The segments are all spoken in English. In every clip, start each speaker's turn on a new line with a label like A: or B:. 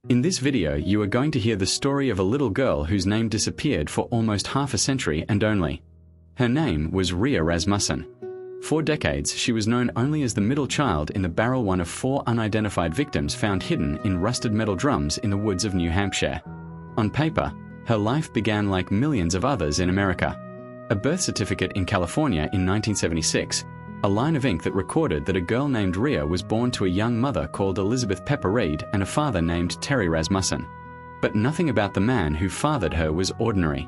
A: In this video, you are going to hear the story of a little girl whose name disappeared for almost half a century and only. Her name was Rea Rasmussen. For decades, she was known only as the middle child in the barrel one of 4 unidentified victims found hidden in rusted metal drums in the woods of New Hampshire. On paper, her life began like millions of others in America. A birth certificate in California in 1976, a line of ink that recorded that a girl named Rea was born to a young mother called Elizabeth Pepper Reed and a father named Terry Rasmussen. But nothing about the man who fathered her was ordinary.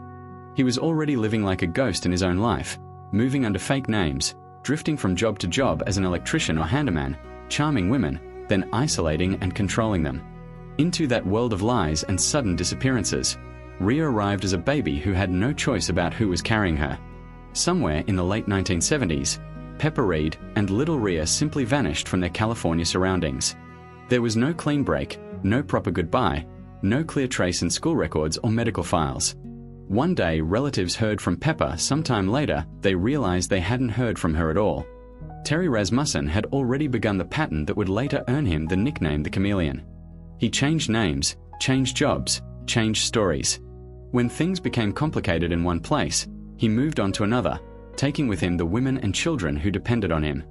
A: He was already living like a ghost in his own life, moving under fake names, drifting from job to job as an electrician or handyman, charming women, then isolating and controlling them. Into that world of lies and sudden disappearances, Rea arrived as a baby who had no choice about who was carrying her. Somewhere in the late 1970s, Pepper Reed and little Rea simply vanished from their California surroundings. There was no clean break, no proper goodbye, no clear trace in school records or medical files. One day, relatives heard from Pepper. Sometime later, they realized they hadn't heard from her at all. Terry Rasmussen had already begun the pattern that would later earn him the nickname the Chameleon. He changed names, changed jobs, changed stories. When things became complicated in one place, he moved on to another, taking with him the women and children who depended on him.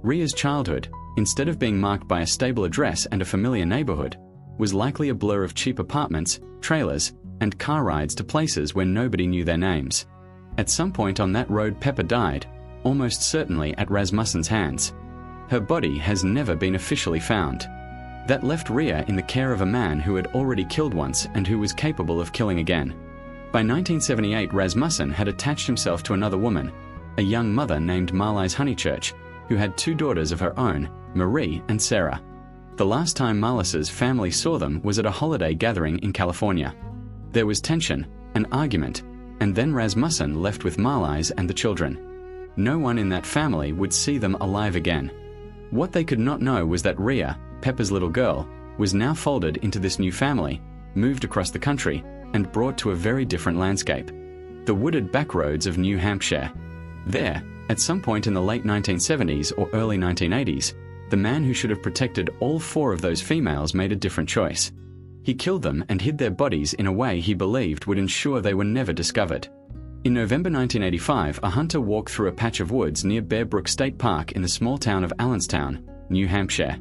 A: Rea's childhood, instead of being marked by a stable address and a familiar neighborhood, was likely a blur of cheap apartments, trailers, and car rides to places where nobody knew their names. At some point on that road, Pepper died, almost certainly at Rasmussen's hands. Her body has never been officially found. That left Rea in the care of a man who had already killed once and who was capable of killing again. By 1978, Rasmussen had attached himself to another woman, a young mother named Marlies Honeychurch, who had 2 daughters of her own, Marie and Sarah. The last time Marlies's family saw them was at a holiday gathering in California. There was tension, an argument, and then Rasmussen left with Marlies and the children. No one in that family would see them alive again. What they could not know was that Rea, Pepper's little girl, was now folded into this new family, moved across the country, and brought to a very different landscape: the wooded backroads of New Hampshire. There, at some point in the late 1970s or early 1980s, the man who should have protected all 4 of those females made a different choice. He killed them and hid their bodies in a way he believed would ensure they were never discovered. In November 1985, a hunter walked through a patch of woods near Bear Brook State Park in the small town of Allenstown, New Hampshire.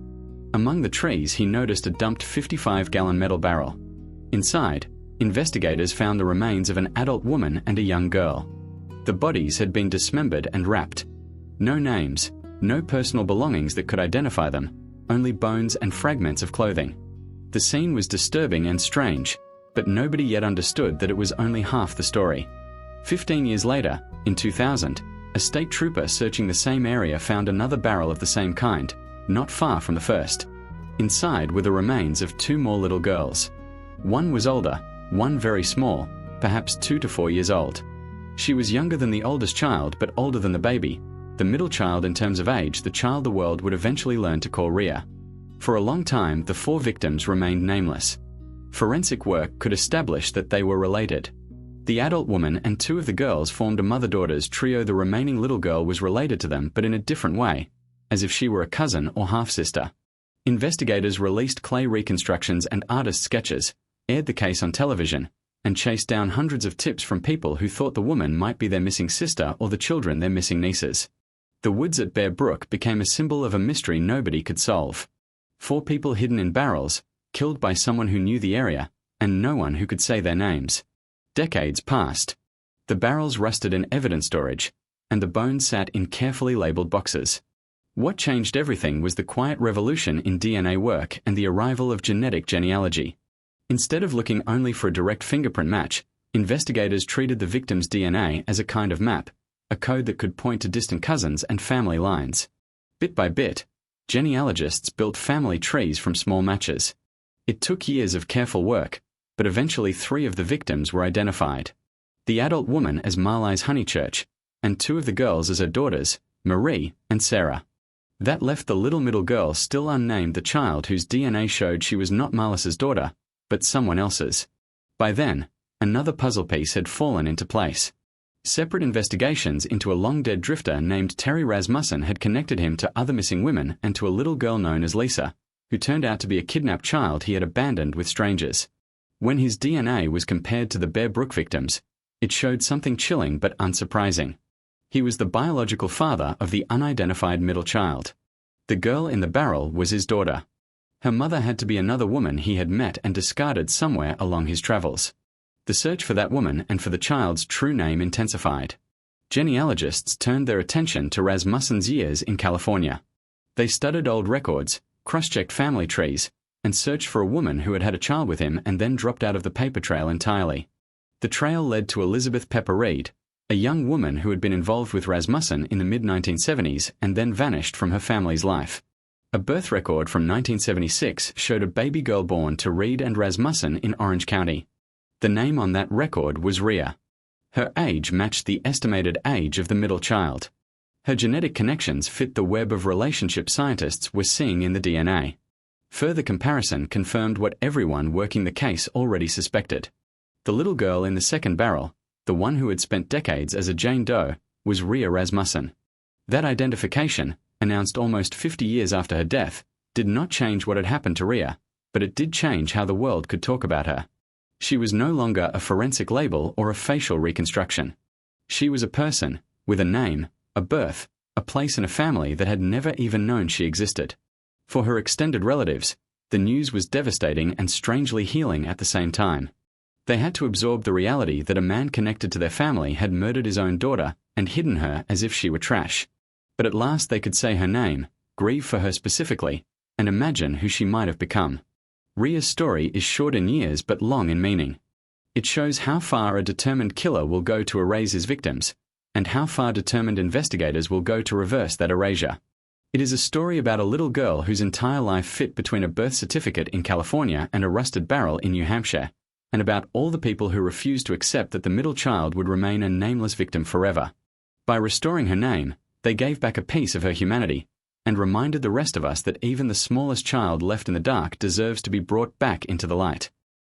A: Among the trees, he noticed a dumped 55-gallon metal barrel. Inside, investigators found the remains of an adult woman and a young girl. The bodies had been dismembered and wrapped. No names, no personal belongings that could identify them, only bones and fragments of clothing. The scene was disturbing and strange, but nobody yet understood that it was only half the story. 15 years later, in 2000, a state trooper searching the same area found another barrel of the same kind, not far from the first. Inside were the remains of 2 more little girls. One was older, one very small, perhaps 2 to 4 years old. She was younger than the oldest child, but older than the baby, the middle child in terms of age, the child the world would eventually learn to call Rea. For a long time, the 4 victims remained nameless. Forensic work could establish that they were related. The adult woman and 2 of the girls formed a mother-daughters trio. The remaining little girl was related to them, but in a different way, as if she were a cousin or half-sister. Investigators released clay reconstructions and artist sketches, aired the case on television, and chased down hundreds of tips from people who thought the woman might be their missing sister or the children their missing nieces. The woods at Bear Brook became a symbol of a mystery nobody could solve. 4 people hidden in barrels, killed by someone who knew the area, and no one who could say their names. Decades passed. The barrels rusted in evidence storage, and the bones sat in carefully labeled boxes. What changed everything was the quiet revolution in DNA work and the arrival of genetic genealogy. Instead of looking only for a direct fingerprint match, investigators treated the victim's DNA as a kind of map, a code that could point to distant cousins and family lines. Bit by bit, genealogists built family trees from small matches. It took years of careful work, but eventually 3 of the victims were identified. The adult woman as Marlies Honeychurch, and 2 of the girls as her daughters, Marie and Sarah. That left the little middle girl still unnamed, the child whose DNA showed she was not Marlies's daughter, but someone else's. By then, another puzzle piece had fallen into place. Separate investigations into a long-dead drifter named Terry Rasmussen had connected him to other missing women and to a little girl known as Lisa, who turned out to be a kidnapped child he had abandoned with strangers. When his DNA was compared to the Bear Brook victims, it showed something chilling but unsurprising. He was the biological father of the unidentified middle child. The girl in the barrel was his daughter. Her mother had to be another woman he had met and discarded somewhere along his travels. The search for that woman and for the child's true name intensified. Genealogists turned their attention to Rasmussen's years in California. They studied old records, cross-checked family trees, and searched for a woman who had had a child with him and then dropped out of the paper trail entirely. The trail led to Elizabeth Pepper Reed, a young woman who had been involved with Rasmussen in the mid-1970s and then vanished from her family's life. A birth record from 1976 showed a baby girl born to Reed and Rasmussen in Orange County. The name on that record was Rea. Her age matched the estimated age of the middle child. Her genetic connections fit the web of relationship scientists were seeing in the DNA. Further comparison confirmed what everyone working the case already suspected. The little girl in the second barrel, the one who had spent decades as a Jane Doe, was Rea Rasmussen. That identification, announced almost 50 years after her death, did not change what had happened to Rea, but it did change how the world could talk about her. She was no longer a forensic label or a facial reconstruction. She was a person, with a name, a birth, a place and a family that had never even known she existed. For her extended relatives, the news was devastating and strangely healing at the same time. They had to absorb the reality that a man connected to their family had murdered his own daughter and hidden her as if she were trash. But at last they could say her name, grieve for her specifically, and imagine who she might have become. Rea's story is short in years but long in meaning. It shows how far a determined killer will go to erase his victims, and how far determined investigators will go to reverse that erasure. It is a story about a little girl whose entire life fit between a birth certificate in California and a rusted barrel in New Hampshire, and about all the people who refused to accept that the middle child would remain a nameless victim forever. By restoring her name, they gave back a piece of her humanity, and reminded the rest of us that even the smallest child left in the dark deserves to be brought back into the light.